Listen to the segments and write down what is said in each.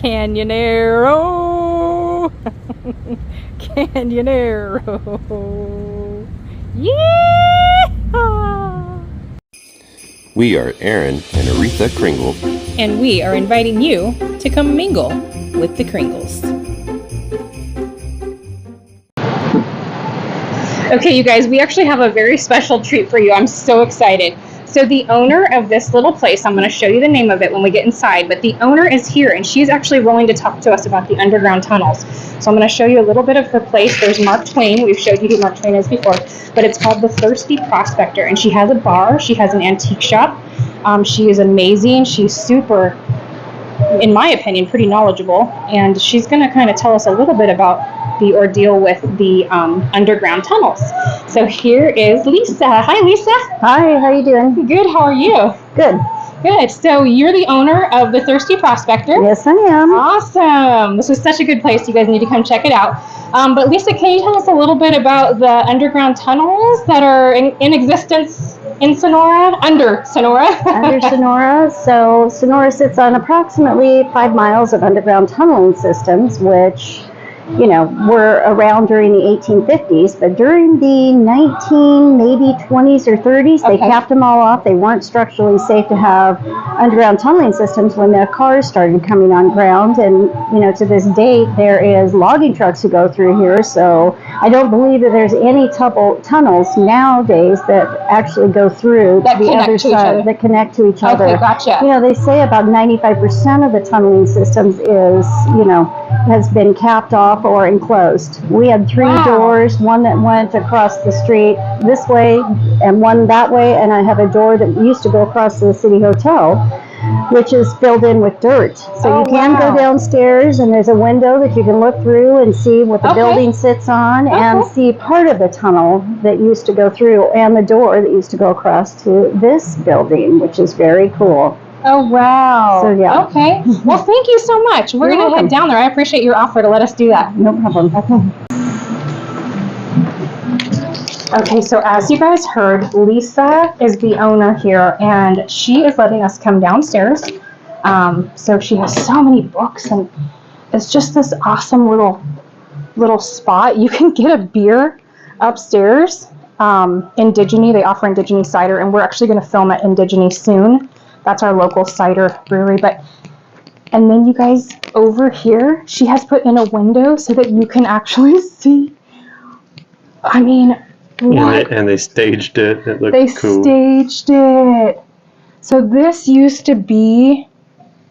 Canyonero. Canyonero. Yeah! We are Aaron and Aretha Kringle. And we are inviting you to come mingle with the Kringles. Okay, you guys, we actually have a very special treat for you. I'm so excited. So the owner of this little place, I'm going to show you the name of it when we get inside, but the owner is here and she's actually willing to talk to us about the underground tunnels. So I'm going to show you a little bit of her place. There's Mark Twain. We've showed you who Mark Twain is before, but it's called the Thirsty Prospector, and she has a bar. She has an antique shop. She is amazing. She's super, in my opinion, pretty knowledgeable, and she's going to kind of tell us a little bit about the ordeal with the underground tunnels. So here is Lisa. Hi, Lisa. Hi, how are you doing? Good, how are you? Good. Good. So you're the owner of the Thirsty Prospector. Yes, I am. Awesome. This is such a good place. You guys need to come check it out. But Lisa, can you tell us a little bit about the underground tunnels that are in existence in Sonora, under Sonora? Under Sonora. So Sonora sits on approximately 5 miles of underground tunneling systems, which, you know, were around during the 1850s, but during the 20s or 30s, they capped them all off. They weren't structurally safe to have underground tunneling systems when the cars started coming on ground. And, you know, to this date, there is logging trucks who go through here. So I don't believe that there's any tunnels nowadays that actually go through that to the other side, that connect to each other. Okay, gotcha. You know, they say about 95% of the tunneling systems is, you know, has been capped off or enclosed. We had 3 doors, one that went across the street this way and one that way, and I have a door that used to go across to the City Hotel, which is filled in with dirt. So you can go downstairs and there's a window that you can look through and see what the building sits on and see part of the tunnel that used to go through and the door that used to go across to this building, which is very cool. Oh, wow. So, yeah. Okay. Well, thank you so much. We're going to head down there. I appreciate your offer to let us do that. No problem. Okay, so as you guys heard, Lisa is the owner here, and she is letting us come downstairs. So she has so many books, and it's just this awesome little spot. You can get a beer upstairs. Indigene, they offer Indigene cider, and we're actually going to film at Indigene soon. That's our local cider brewery. And then you guys, over here, she has put in a window so that you can actually see. I mean, and they staged it. It looked cool. They staged it. So this used to be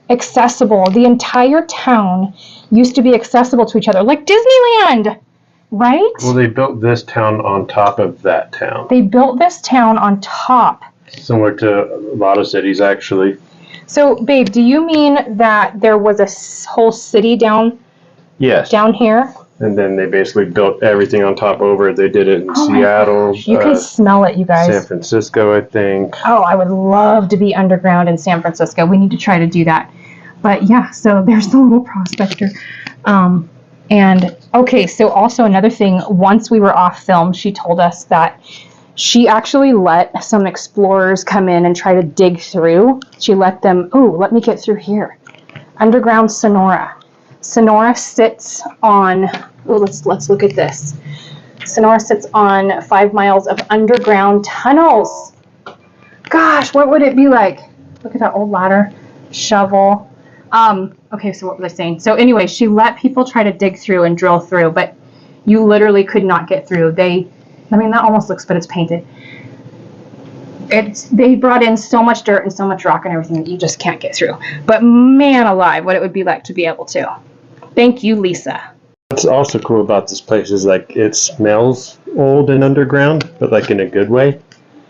accessible. The entire town used to be accessible to each other, like Disneyland, right? Well, they built this town on top of that town. They built this town on top. Similar to a lot of cities, actually. So, babe, do you mean that there was a whole city down here? And then they basically built everything on top over it. They did it in Seattle. You can smell it, you guys. San Francisco, I think. Oh, I would love to be underground in San Francisco. We need to try to do that. But yeah, so there's the little prospector. And okay, so also another thing, once we were off film, she told us that she actually let some explorers come in and try to dig through. She let them, let me get through here. Underground Sonora. Sonora sits on, let's look at this. Sonora sits on 5 miles of underground tunnels. Gosh, what would it be like? Look at that old ladder, shovel. Okay, so what was I saying? So anyway, she let people try to dig through and drill through, but you literally could not get through. I mean, that almost looks, but it's painted. They brought in so much dirt and so much rock and everything that you just can't get through. But man alive, what it would be like to be able to. Thank you, Lisa. What's also cool about this place is like it smells old and underground, but like in a good way.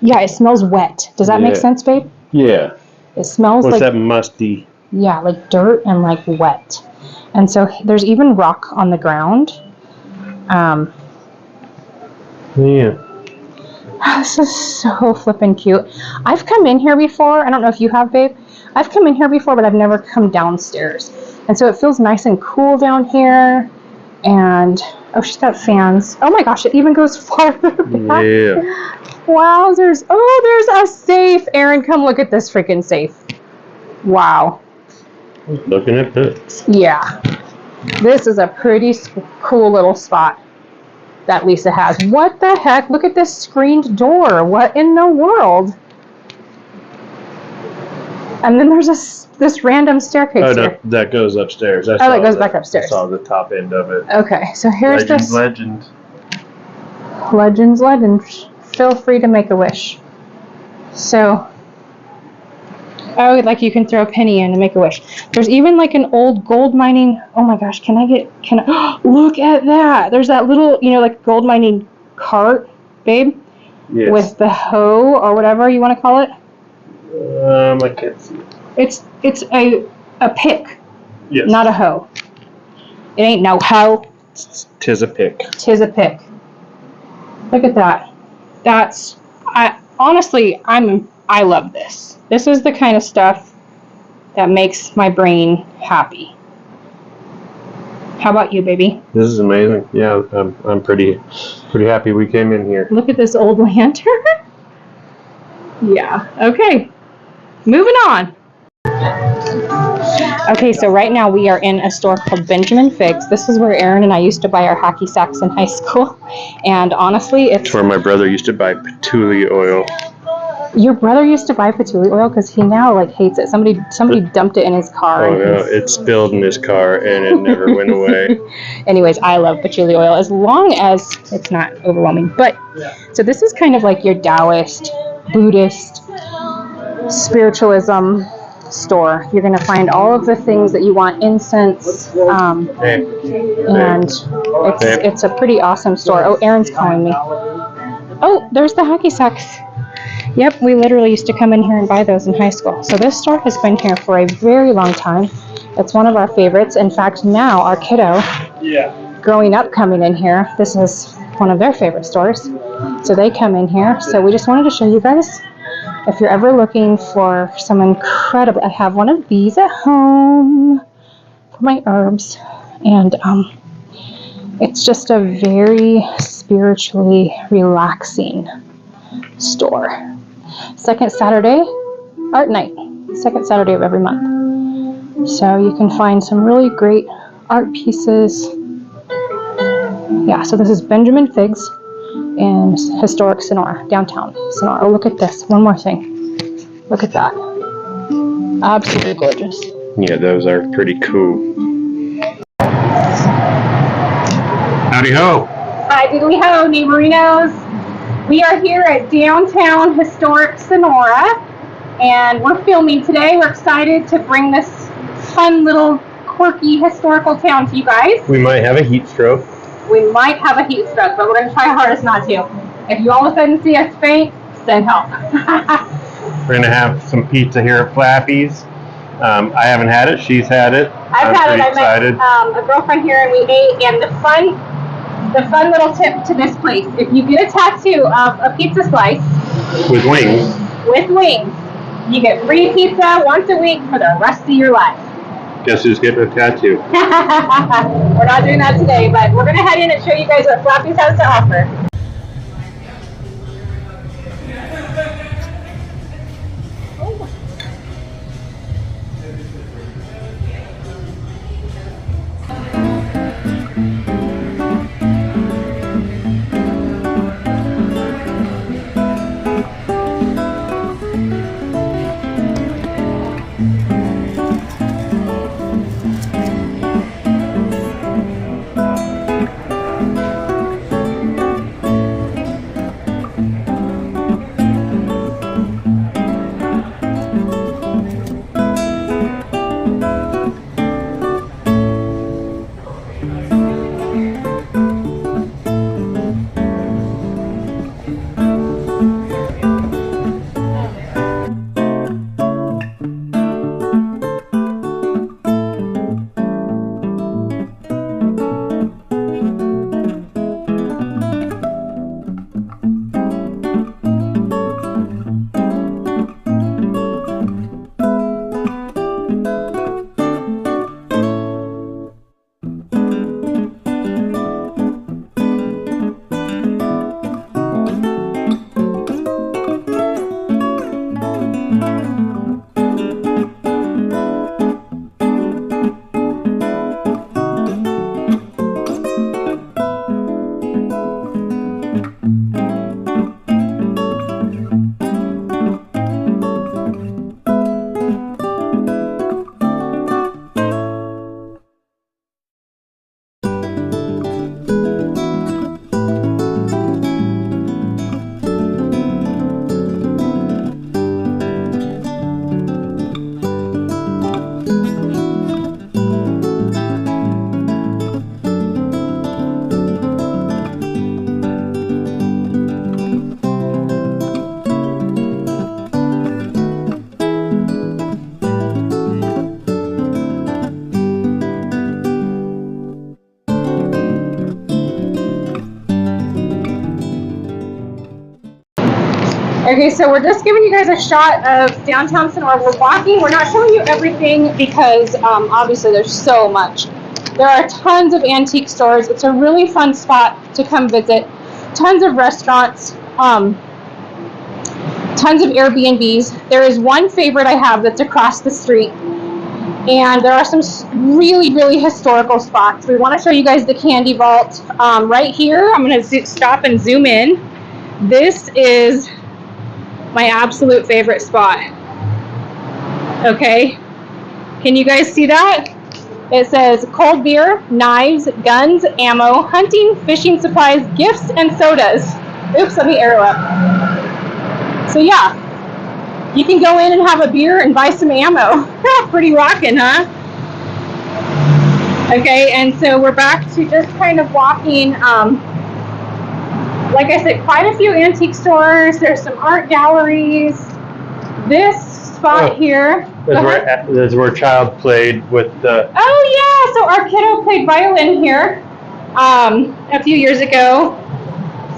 Yeah, it smells wet. Does that make sense, babe? Yeah. It smells like that musty. Yeah, like dirt and like wet. And so there's even rock on the ground. Yeah. This is so flippin' cute. I've come in here before. I don't know if you have, babe. I've come in here before, but I've never come downstairs. And so it feels nice and cool down here. And, oh, she's got fans. Oh my gosh, it even goes farther back. Yeah. Wowzers. Oh, there's a safe. Aaron, come look at this freaking safe. Wow. Looking at this. Yeah. This is a pretty cool little spot that Lisa has. What the heck? Look at this screened door. What in the world? And then there's this random staircase Oh, here. that goes upstairs. I Oh, that goes back upstairs. I saw the top end of it. Okay, so here's this. Legend. Legends. Feel free to make a wish. So, oh, like you can throw a penny in and make a wish. There's even like an old gold mining. Oh my gosh, can I? Look at that. There's that little, like gold mining cart, babe, Yes. with the hoe or whatever you want to call it. I can't see. It's a pick, Yes. not a hoe. It ain't no hoe. Tis a pick. Tis a pick. Look at that. I love this. This is the kind of stuff that makes my brain happy. How about you, baby? This is amazing. Yeah, I'm pretty happy we came in here. Look at this old lantern. Yeah. Okay. Moving on. Okay, so right now we are in a store called Benjamin Figs. This is where Aaron and I used to buy our hacky sacks in high school. And honestly, It's where my brother used to buy patchouli oil. Your brother used to buy patchouli oil because he now hates it. Somebody dumped it in his car. Oh no, it spilled in his car and it never went away. Anyways, I love patchouli oil as long as it's not overwhelming. But so this is kind of like your Taoist, Buddhist, spiritualism store. You're going to find all of the things that you want, incense, Hey. and it's a pretty awesome store. Oh, Aaron's calling me. Oh, there's the hacky sacks. Yep, we literally used to come in here and buy those in high school. So this store has been here for a very long time. It's one of our favorites. In fact, now our kiddo, growing up coming in here, this is one of their favorite stores. So they come in here. So we just wanted to show you guys, if you're ever looking for some incredible, I have one of these at home for my herbs. And it's just a very spiritually relaxing store. Second Saturday, art night. Second Saturday of every month. So you can find some really great art pieces. Yeah, so this is Benjamin Figs in historic Sonora, downtown Sonora. Oh, look at this. One more thing. Look at that. Absolutely gorgeous. Yeah, those are pretty cool. Howdy ho! Hi, diddly ho, neighborinos. We are here at downtown historic Sonora, and we're filming today. We're excited to bring this fun little quirky historical town to you guys. We might have a heat stroke. We might have a heat stroke, but we're going to try our hardest not to. If you all of a sudden see us faint, send help. We're gonna have some pizza here at Flappy's. I haven't had it. She's had it. I've had it. Excited. I met a girlfriend here, and we ate. And the fun little tip to this place: if you get a tattoo of a pizza slice With wings. you get free pizza once a week for the rest of your life. Guess who's getting a tattoo? We're not doing that today, but we're gonna head in and show you guys what Flappy's has to offer. Okay, so we're just giving you guys a shot of downtown Sonora. We're walking. We're not showing you everything because obviously there's so much. There are tons of antique stores. It's a really fun spot to come visit. Tons of restaurants. Tons of Airbnbs. There is one favorite I have that's across the street. And there are some really, really historical spots. We want to show you guys the Candy Vault. Right here, I'm going to stop and zoom in. This is my absolute favorite spot. Okay, can you guys see that? It says cold beer, knives, guns, ammo, hunting, fishing supplies, gifts, and sodas. Oops, let me arrow up. So yeah, you can go in and have a beer and buy some ammo. Pretty rockin', huh? Okay, and so we're back to just kind of walking. Like I said, quite a few antique stores. There's some art galleries. This spot here. That's where Child played with the. Oh yeah, so our kiddo played violin here a few years ago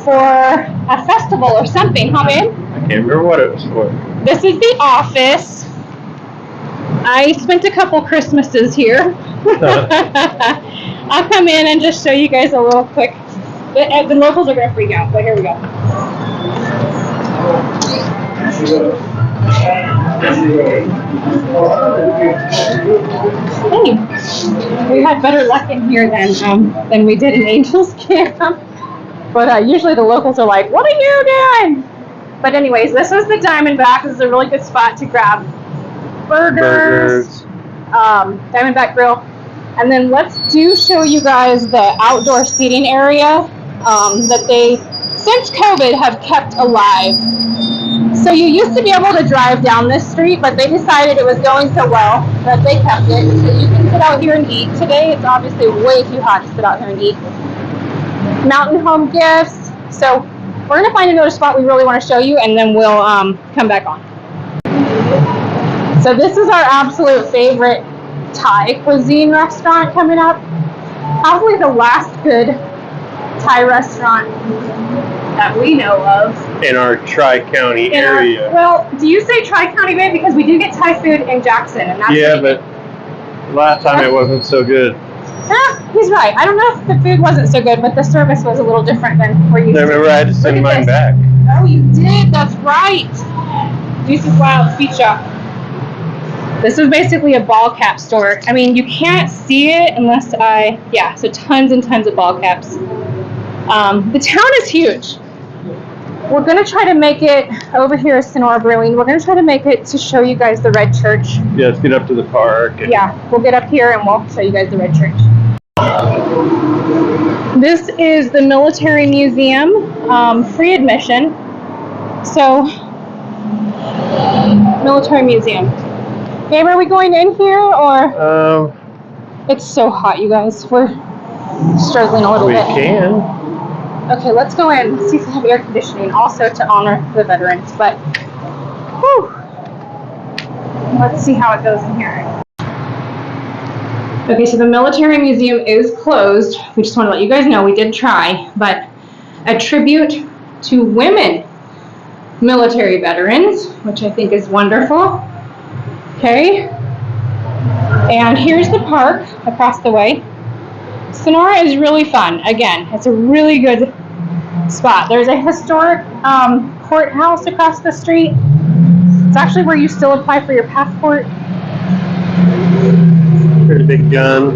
for a festival or something, huh, babe? I can't remember what it was for. This is the office. I spent a couple Christmases here. I'll come in and just show you guys a little quick. The locals are going to freak out, but here we go. Hey, we had better luck in here than we did in Angels Camp. But usually the locals are like, "What are you doing?" But anyways, this is the Diamondback. This is a really good spot to grab burgers. Diamondback Grill. And then let's show you guys the outdoor seating area that they, since COVID, have kept alive. So you used to be able to drive down this street, but they decided it was going so well that they kept it. So you can sit out here and eat. Today it's obviously way too hot to sit out here and eat. Mountain Home Gifts. So we're going to find another spot we really want to show you, and then we'll come back on. So this is our absolute favorite Thai cuisine restaurant coming up. Probably the last good Thai restaurant that we know of. In our Tri-County area. Well, do you say Tri-County, babe? Because we do get Thai food in Jackson. And that's but last time it wasn't so good. He's right. I don't know if the food wasn't so good, but the service was a little different than we're used to. I remember I had to send mine back. Oh, you did? That's right. Deuce's Wild Feet Shop. This is basically a ball cap store. I mean, you can't see it unless so tons and tons of ball caps. The town is huge. We're going to try to make it, over here is Sonora Brewing, we're going to try to make it to show you guys the Red Church. Yeah, let's get up to the park. Yeah, we'll get up here and we'll show you guys the Red Church. This is the Military Museum, free admission. So, Military Museum. Babe, are we going in here or? It's so hot, you guys. We're struggling a little bit. We can. Okay, let's go in. See if they have air conditioning, also to honor the veterans. But, whew. Let's see how it goes in here. Okay, so the Military Museum is closed. We just want to let you guys know we did try, but a tribute to women military veterans, which I think is wonderful. Okay, and here's the park across the way. Sonora is really fun. Again, it's a really good spot. There's a historic courthouse across the street. It's actually where you still apply for your passport. There's a big gun.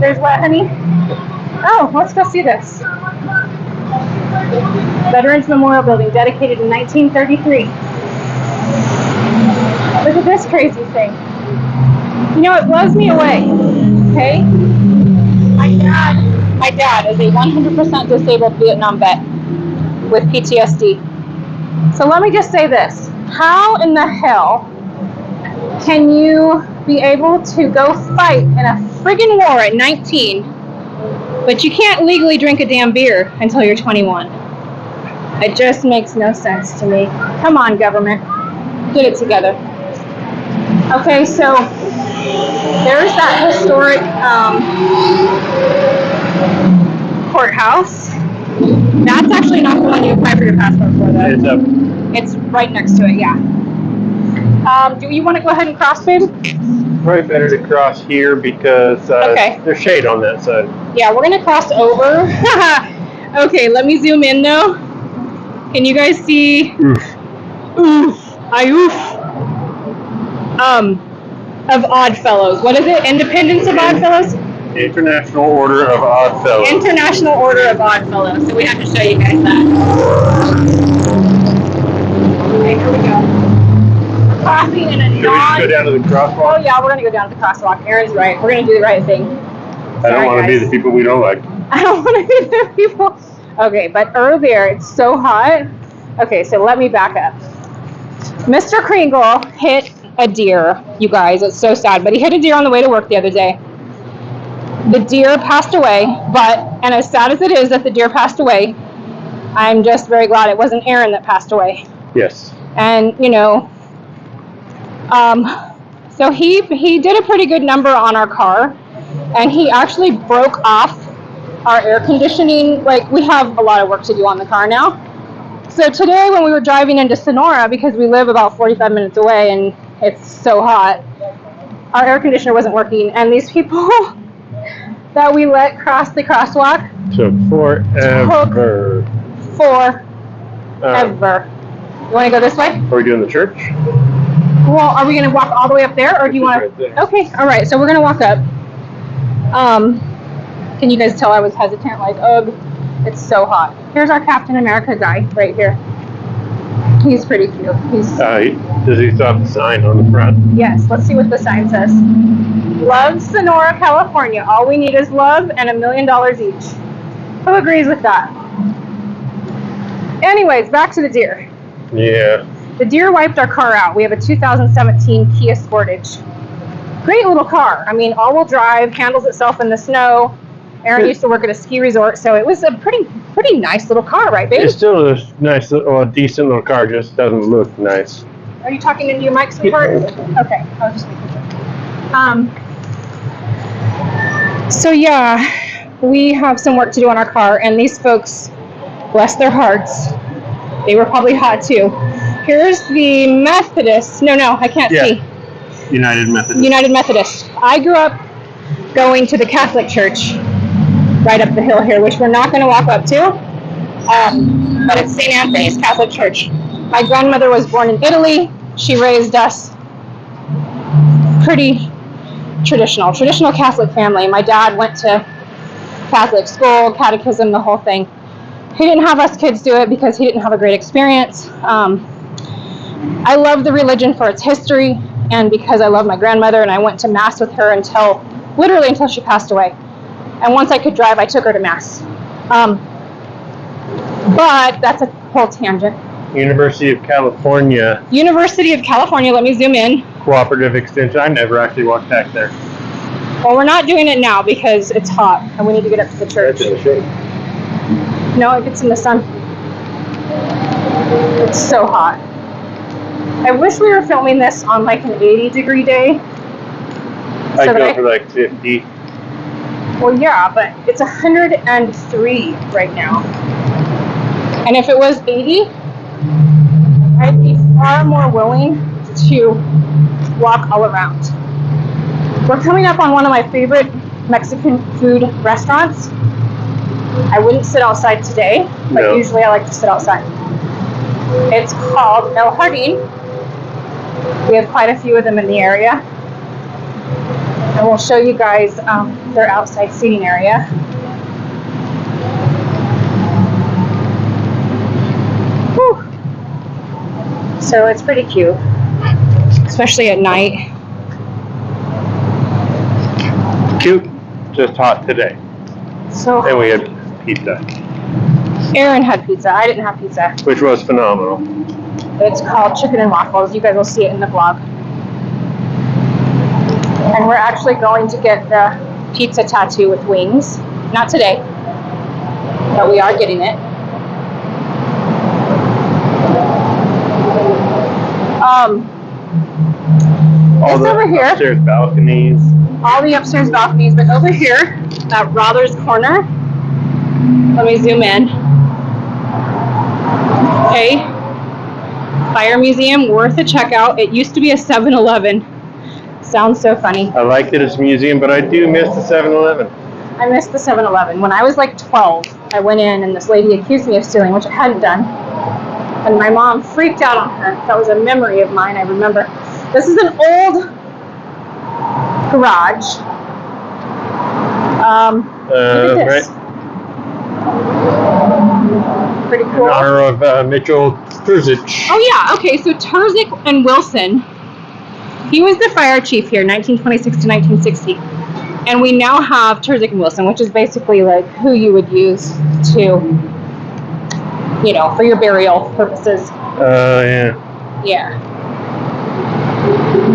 There's what, honey? Oh, let's go see this. Veterans Memorial Building, dedicated in 1933. Look at this crazy thing. You know, it blows me away, okay? My dad is a 100% disabled Vietnam vet with PTSD. So let me just say this. How in the hell can you be able to go fight in a friggin' war at 19, but you can't legally drink a damn beer until you're 21? It just makes no sense to me. Come on, government. Get it together. Okay, so there's that historic courthouse. That's actually not the one you apply for your passport for, though. It's up. It's right next to it, yeah. Do you want to go ahead and cross, babe? Probably better to cross here because Okay. there's shade on that side. Yeah, we're going to cross over. Okay, let me zoom in, though. Can you guys see? Oof. Oof. I oof. Of Oddfellows. What is it? Independence of Oddfellows? International Order of Odd Fellows. International Order of Oddfellows. So we have to show you guys that. Okay, here we go. Crossing in a Should we just go down to the crosswalk? Oh yeah, we're gonna go down to the crosswalk. Aaron's right. We're gonna do the right thing. I don't want to be the people we don't like. I don't want to be the people. Okay, but earlier it's so hot. Okay, so let me back up. Mr. Kringle hit a deer, you guys. It's so sad, but he hit a deer on the way to work the other day. The deer passed away, and as sad as it is that the deer passed away, I'm just very glad it wasn't Aaron that passed away. Yes. And, so he did a pretty good number on our car, and he actually broke off our air conditioning. Like, we have a lot of work to do on the car now. So today when we were driving into Sonora, because we live about 45 minutes away and it's so hot, our air conditioner wasn't working, and these people that we let cross the crosswalk Took forever. Forever. You want to go this way? Are we doing the church? Well, are we going to walk all the way up there, or do you want Right to? there. Okay, all right. So we're going to walk up. Can you guys tell I was hesitant? Like, ugh, it's so hot. Here's our Captain America guy right here. He's pretty cute. Does he still have the sign on the front? Yes. Let's see what the sign says. Love Sonora, California. All we need is love and $1 million each. Who agrees with that? Anyways, back to the deer. Yeah. The deer wiped our car out. We have a 2017 Kia Sportage. Great little car. I mean, all-wheel drive, handles itself in the snow. Aaron used to work at a ski resort, so it was a pretty nice little car, right, babe? It's still a nice, decent little car. Just doesn't look nice. Are you talking into your mic, sweetheart? Okay, I was just making sure. So yeah, we have some work to do on our car, and these folks, bless their hearts, they were probably hot too. Here's the Methodist. No, I can't see. United Methodist. United Methodist. I grew up going to the Catholic church right up the hill here, which we're not going to walk up to, but it's St. Anthony's Catholic Church. My grandmother was born in Italy. She raised us pretty traditional Catholic family. My dad went to Catholic school, catechism, the whole thing. He didn't have us kids do it because he didn't have a great experience. I love the religion for its history, and because I love my grandmother, and I went to Mass with her literally until she passed away. And once I could drive, I took her to Mass. But that's a whole tangent. University of California. University of California, let me zoom in. Cooperative Extension. I never actually walked back there. Well, we're not doing it now because it's hot and we need to get up to the church. That's in the shade. No, it gets in the sun. It's so hot. I wish we were filming this on like an 80-degree day. I'd go for like 50. Well, yeah, but it's 103 right now. And if it was 80, I'd be far more willing to walk all around. We're coming up on one of my favorite Mexican food restaurants. I wouldn't sit outside today, but usually I like to sit outside. It's called El Jardín. We have quite a few of them in the area. And we'll show you guys their outside seating area. Whew. So it's pretty cute, especially at night. Cute, just hot today. So And we had pizza, Aaron had pizza. I didn't have pizza. which was phenomenal. It's called chicken and waffles. You guys will see it in the vlog. And we're actually going to get the pizza tattoo with wings. Not today, but we are getting it. All It's the over here. upstairs balconies. All the upstairs balconies, but over here at Rother's Corner, let me zoom in. Okay. Fire Museum, worth a checkout. It used to be a 7-Eleven. Sounds so funny. I like that it's a museum, but I do miss the 7-Eleven. I missed the 7-Eleven. When I was like 12, I went in and this lady accused me of stealing, which I hadn't done. And my mom freaked out on her. That was a memory of mine, I remember. This is an old garage. Look at this. Right. Pretty In cool. honor of Mitchell Terzic. Oh yeah, okay, so Terzic and Wilson, he was the fire chief here, 1926 to 1960. And we now have Terzic and Wilson, which is basically like who you would use to, you know, for your burial purposes. Yeah. Yeah.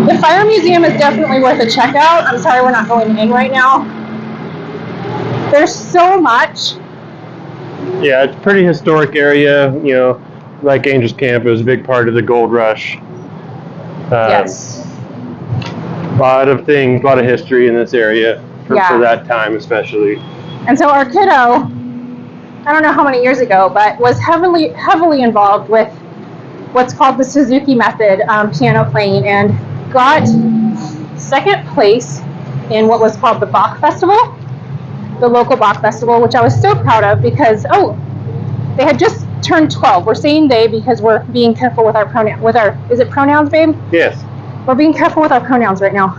The Fire Museum is definitely worth a checkout. I'm sorry we're not going in right now. There's so much. Yeah, it's a pretty historic area. You know, like Angels Camp, it was a big part of the gold rush. Yes. A lot of things, a lot of history in this area for that time especially. And so our kiddo, I don't know how many years ago, but was heavily involved with what's called the Suzuki method piano playing, and got second place in what was called the Bach Festival, the local Bach Festival, which I was so proud of because, they had just turned 12. We're saying they because we're being careful with our is it pronouns, babe? Yes. We're being careful with our pronouns right now.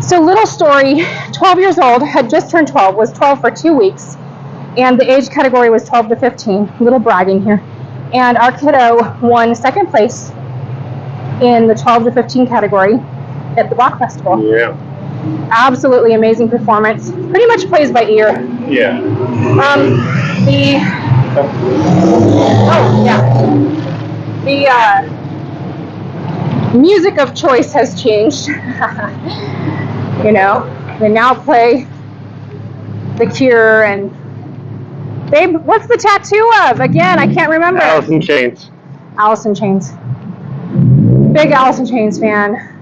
So little story, 12 years old, had just turned 12, was 12 for 2 weeks, and the age category was 12 to 15, little bragging here. And our kiddo won second place in the 12 to 15 category at the Bach Festival. Yeah. Absolutely amazing performance. Pretty much plays by ear. Yeah. The music of choice has changed. You know, they now play The Cure and babe, what's the tattoo of? Again, I can't remember. Alice in Chains. Alice in Chains. Big Alice in Chains fan.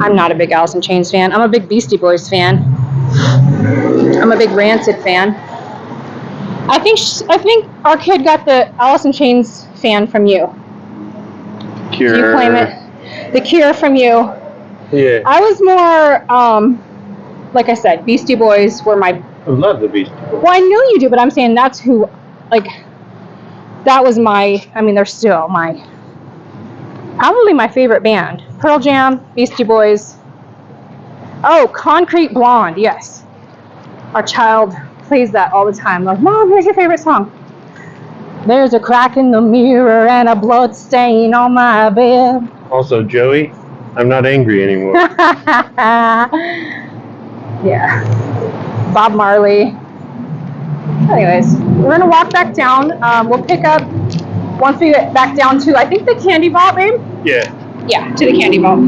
I'm not a big Alice in Chains fan. I'm a big Beastie Boys fan. I'm a big Rancid fan. I think our kid got the Alice in Chains fan from you. Cure. Do you claim it? The Cure from you. Yeah. I was more, like I said, Beastie Boys were my... I love the Beastie Boys. Well, I know you do, but I'm saying that's who, like, that was my, I mean, they're still probably my favorite band. Pearl Jam, Beastie Boys. Oh, Concrete Blonde, yes. Our child plays that all the time. Like, Mom, here's your favorite song. There's a crack in the mirror and a blood stain on my bed. Also, Joey, I'm not angry anymore. Yeah. Bob Marley. Anyways, we're gonna walk back down. We'll pick up once we get back down to, I think, the candy vault, babe? Yeah. Yeah, to the candy vault.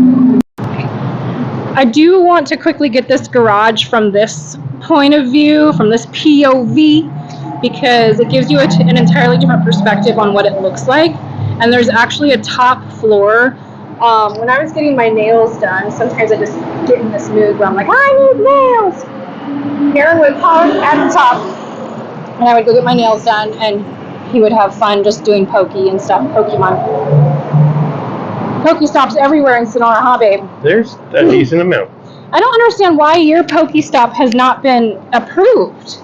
I do want to quickly get this garage from this point of view, from this POV, because it gives you an entirely different perspective on what it looks like. And there's actually a top floor. When I was getting my nails done, sometimes I just get in this mood where I'm like, I need nails. Aaron would park at the top, and I would go get my nails done, and he would have fun just doing Pokey and stuff, Pokemon. Pokestops everywhere in Sonora, huh, babe? There's a decent amount. I don't understand why your Pokestop has not been approved.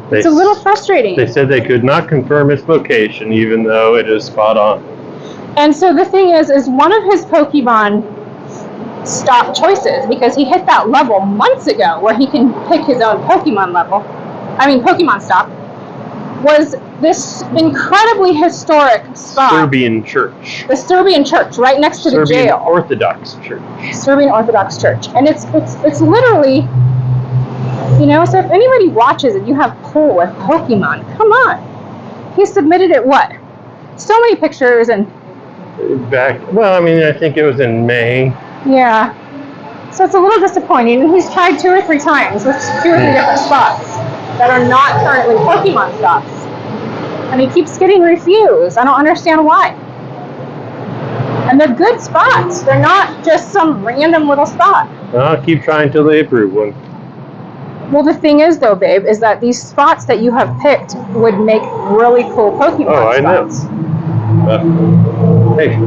It's a little frustrating. They said they could not confirm its location, even though it is spot on. And so the thing is one of his Pokemon stop choices, because he hit that level months ago where he can pick his own Pokemon stop, was this incredibly historic spot. Serbian church. The Serbian church, right next to the jail. Serbian Orthodox Church. Serbian Orthodox Church. And it's literally, you know, so if anybody watches and you have pull with Pokemon, come on. He submitted it, what? So many pictures and... I think it was in May. Yeah. So it's a little disappointing. And he's tried 2 or 3 times with 2 or 3 different spots that are not currently Pokemon stops. And he keeps getting refused. I don't understand why. And they're good spots. They're not just some random little spot. I'll keep trying till they approve one. Well, the thing is, though, babe, is that these spots that you have picked would make really cool Pokemon Oh, I know. spots. Hey,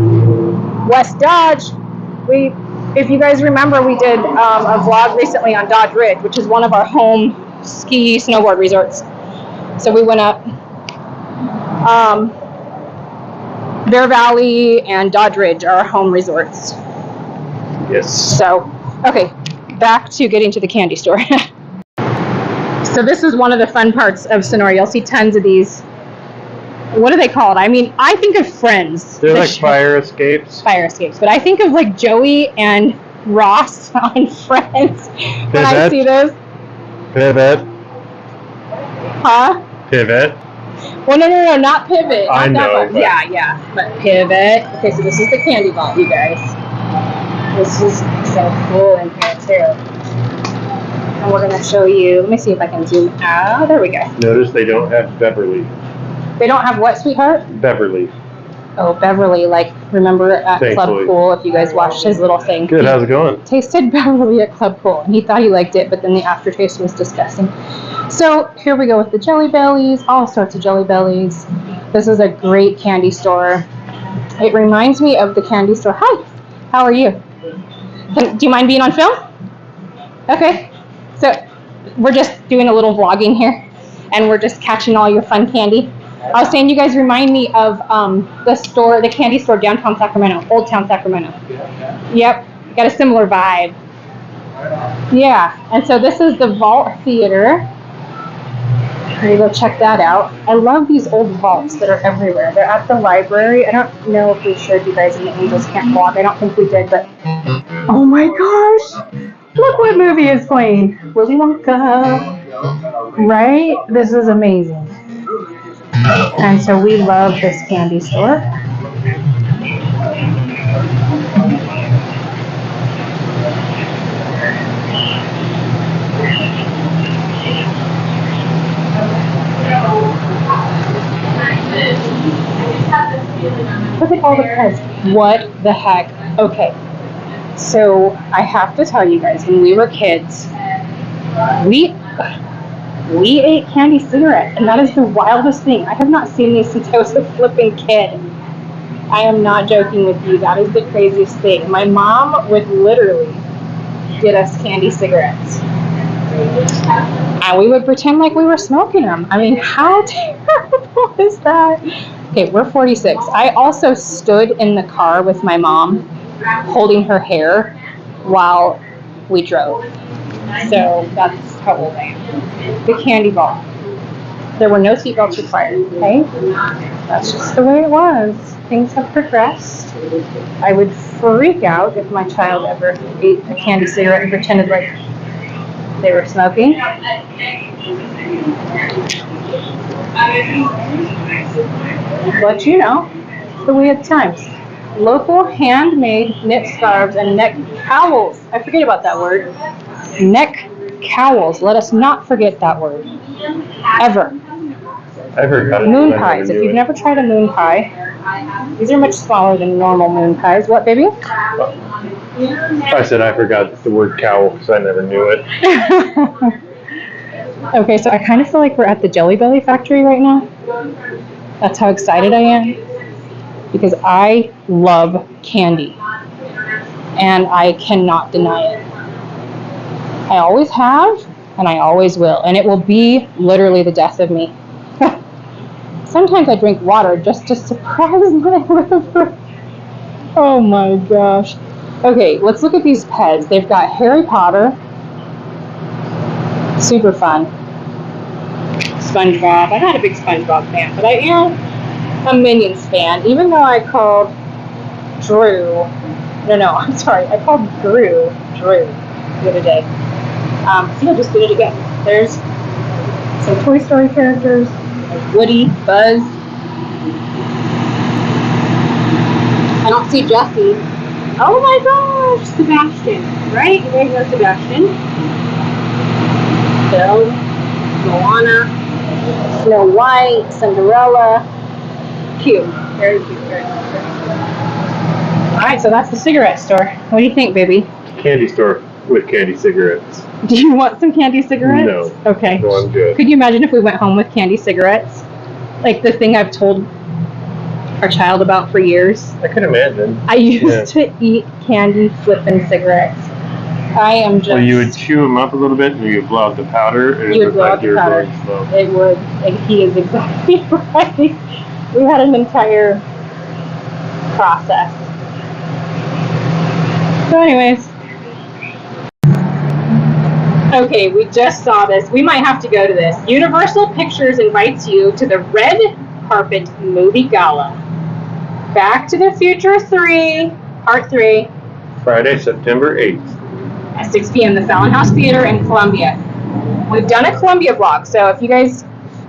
West Dodge. If you guys remember, we did a vlog recently on Dodge Ridge, which is one of our home ski snowboard resorts. So we went up Bear Valley and Dodge Ridge are our home resorts. yes. So, okay, back to getting to the candy store. So this is one of the fun parts of Sonora. You'll see tons of these. What do they call it? I mean, I think of Friends. They're like fire escapes. Fire escapes. But I think of like Joey and Ross on Friends when I see those. Pivot. Huh? Pivot. Well, no, not Pivot. I know. But... Yeah. But Pivot. Okay, so this is the candy vault, you guys. This is so cool in here, too. And we're going to show you. Let me see if I can zoom out. There we go. Notice they don't have Beverly. They don't have what, sweetheart? Beverly. Oh, Beverly. Like, remember at Thankfully. Club Pool, if you guys watched his little thing. Good, how's it going? Tasted Beverly at Club Pool, and he thought he liked it, but then the aftertaste was disgusting. So here we go with the Jelly Bellies, all sorts of Jelly Bellies. This is a great candy store. It reminds me of the candy store. Hi, how are you? Do you mind being on film? Okay, so we're just doing a little vlogging here, and we're just catching all your fun candy. I was saying you guys remind me of the candy store downtown Sacramento, Old Town Sacramento. Yep, got a similar vibe. Yeah, and so this is the Vault Theater. You go check that out. I love these old vaults that are everywhere. They're at the library. I don't know if we showed you guys in the Angels Camp vlog. I don't think we did, but oh my gosh! Look what movie is playing. Willy Wonka. Right? This is amazing. And so we love this candy store. Look at all the pets. What the heck? Okay. So I have to tell you guys, when we were kids, we ate candy cigarettes, and that is the wildest thing. I have not seen these since I was a flipping kid. I am not joking with you. That is the craziest thing. My mom would literally get us candy cigarettes. And we would pretend like we were smoking them. I mean, how terrible is that? Okay, we're 46. I also stood in the car with my mom, holding her hair while we drove. So that's how old I am. The candy ball. There were no seatbelts required, okay? That's just the way it was. Things have progressed. I would freak out if my child ever ate a candy cigarette and pretended like they were smoking. But you know, the way of times. Local handmade knit scarves and neck cowls. I forget about that word. Neck cowls. Let us not forget that word. Ever. I've heard about it. Moon pies. If you've never tried a moon pie, these are much smaller than normal moon pies. What, baby? I said I forgot the word cowl because I never knew it. Okay, so I kind of feel like we're at the Jelly Belly factory right now. That's how excited I am. Because I love candy. And I cannot deny it. I always have, and I always will. And it will be literally the death of me. Sometimes I drink water just to surprise my liver. Oh my gosh. Okay, let's look at these Pez. They've got Harry Potter. Super fun. SpongeBob. I'm not a big SpongeBob fan, but I am a Minions fan. Even though I called Drew. No, I'm sorry. I called Drew the other day. See, I just did it again. There's some Toy Story characters. Woody, Buzz. I don't see Jessie. Oh my gosh, Sebastian, right? You guys know Sebastian. Bill, Moana, Snow White, Cinderella. Cute, very cute, very cute. All right, so that's the cigarette store. What do you think, baby? Candy store with candy cigarettes. Do you want some candy cigarettes? No. Okay. No, I'm good. Could you imagine if we went home with candy cigarettes? Like the thing I've told our child about for years. I can imagine. I used to eat candy flipping cigarettes. I am just. Well, you would chew them up a little bit, and you would blow out the powder, and You it would looked blow like out the you were powder. going slow. It would. And he is exactly right. We had an entire process. So anyways. Okay, we just saw this. We might have to go to this. Universal Pictures invites you to the Red Carpet Movie Gala. Back to the Future 3, Part 3. Friday, September 8th. At 6 p.m. the Fallon House Theater in Columbia. We've done a Columbia vlog, so if you guys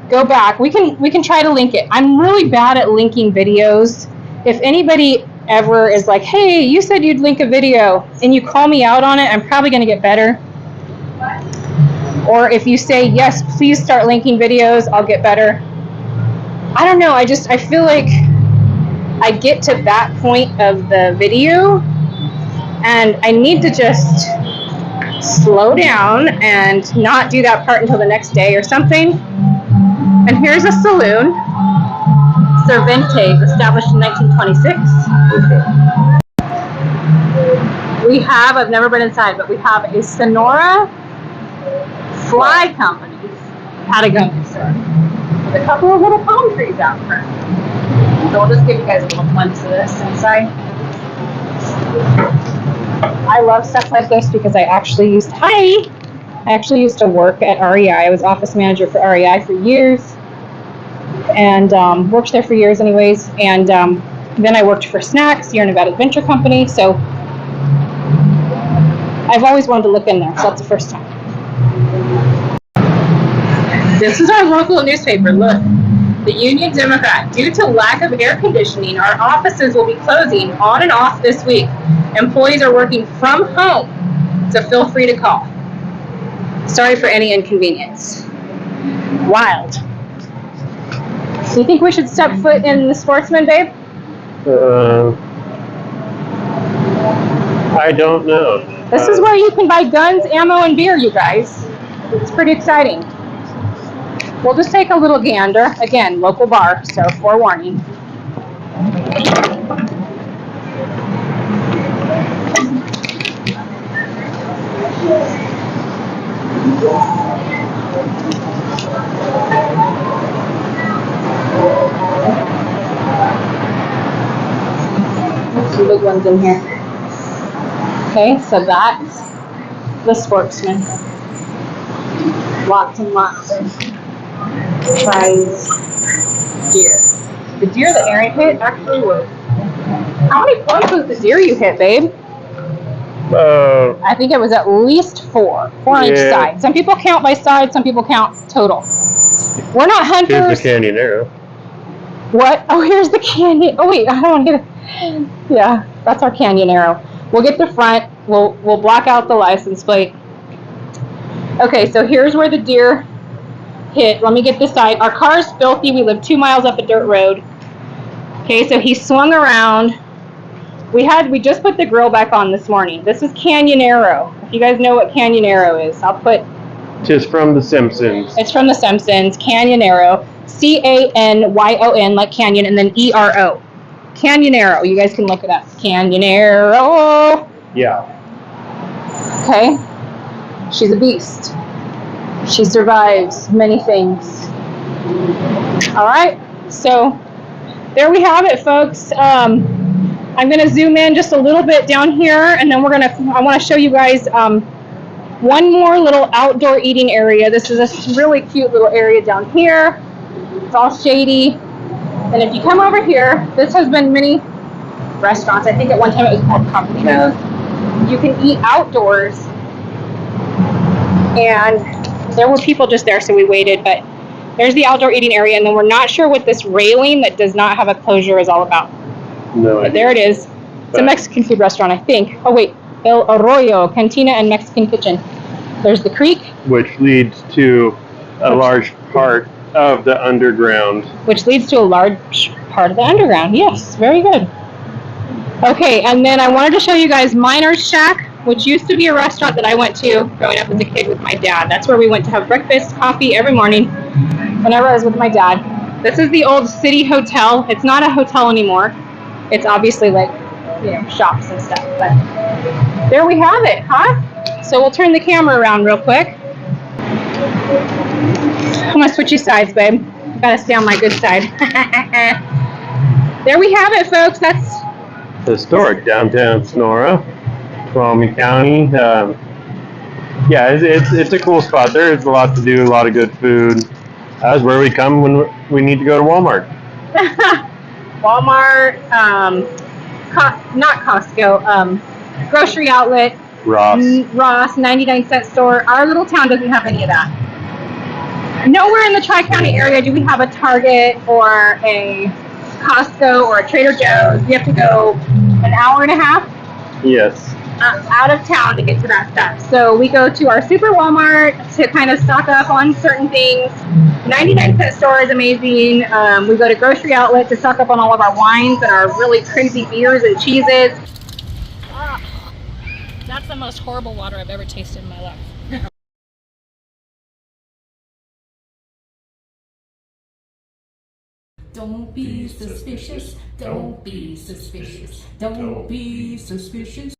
go back, we can try to link it. I'm really bad at linking videos. If anybody ever is like, hey, you said you'd link a video, and you call me out on it, I'm probably going to get better. Or if you say, yes, please start linking videos, I'll get better. I don't know, I feel like I get to that point of the video, and I need to just slow down and not do that part until the next day or something. And here's a saloon, Cervantes, established in 1926. We have, I've never been inside, but we have a Sonora fly company, Patagonia store, with a couple of little palm trees out front. So we'll just give you guys a little glimpse of this inside. I love stuff like this because I actually used to work at REI. I was office manager for REI for years, and worked there for years anyways, and then I worked for Snacks, Sierra Nevada Adventure Company, so I've always wanted to look in there, so that's the first time. This is our local newspaper, look. The Union Democrat. Due to lack of air conditioning, our offices will be closing on and off this week. Employees are working from home, so feel free to call. Sorry for any inconvenience. Wild. Do you think we should step foot in the Sportsman, babe? I don't know. This is where you can buy guns, ammo, and beer, you guys. It's pretty exciting. We'll just take a little gander. Again, local bar, so forewarning. Some big ones in here. Okay, so that's the Sportsman. Lots and lots of prize deer. The deer that Aaron hit actually was. How many points was the deer you hit, babe? I think it was at least four on each side. Some people count by side, some people count total. We're not hunters. Here's the canyon arrow. What? Oh, here's the canyon. Oh wait, I don't want to get it. Yeah, that's our canyon arrow. We'll get the front. We'll black out the license plate. Okay, so here's where the deer hit. Let me get this side. Our car's filthy. We live 2 miles up a dirt road. Okay, so he swung around. We just put the grill back on this morning. This is Canyon Arrow. If you guys know what Canyon Arrow is, I'll put. Just from The Simpsons. It's from The Simpsons. Canyon Arrow. C-A-N-Y-O-N, like canyon, and then E-R-O. Canyon Arrow. You guys can look it up. Canyon Arrow. Yeah. Okay. She's a beast. She survives many things. All right. So there we have it, folks. I'm going to zoom in just a little bit down here, and then I want to show you guys one more little outdoor eating area. This is a really cute little area down here. It's all shady. And if you come over here, this has been many restaurants. I think at one time it was called Carlitos. You can eat outdoors. And there were people just there, so we waited, but there's the outdoor eating area, and then we're not sure what this railing that does not have a closure is all about. No idea. But there it is. It's a Mexican food restaurant, I think. Oh wait, El Arroyo, Cantina and Mexican Kitchen. There's the creek. Which leads to a large part of the underground. Which leads to a large part of the underground. Yes, very good. Okay, and then I wanted to show you guys Miner's Shack. which used to be a restaurant that I went to growing up as a kid with my dad. That's where we went to have breakfast, coffee every morning whenever I was with my dad. This is the old city hotel. It's not a hotel anymore. It's obviously like, you know, shops and stuff, but there we have it, huh? So we'll turn the camera around real quick. I'm gonna switch you sides, babe. Gotta stay on my good side. There we have it, folks. That's Historic downtown Sonora, Tuolumne County. Yeah, it's a cool spot. There's a lot to do, a lot of good food. That's where we come when we need to go to Walmart. Walmart, not Costco, grocery outlet, Ross, 99-cent store. Our little town doesn't have any of that. Nowhere in the Tri-County area do we have a Target or a Costco or a Trader Joe's. You have to go an hour and a half Yes. out of town to get to that stuff. So we go to our super Walmart to kind of stock up on certain things. 99-cent store is amazing. We go to grocery outlet to stock up on all of our wines and our really crazy beers and cheeses. That's the most horrible water I've ever tasted in my life. Don't be suspicious, don't be suspicious, don't be suspicious.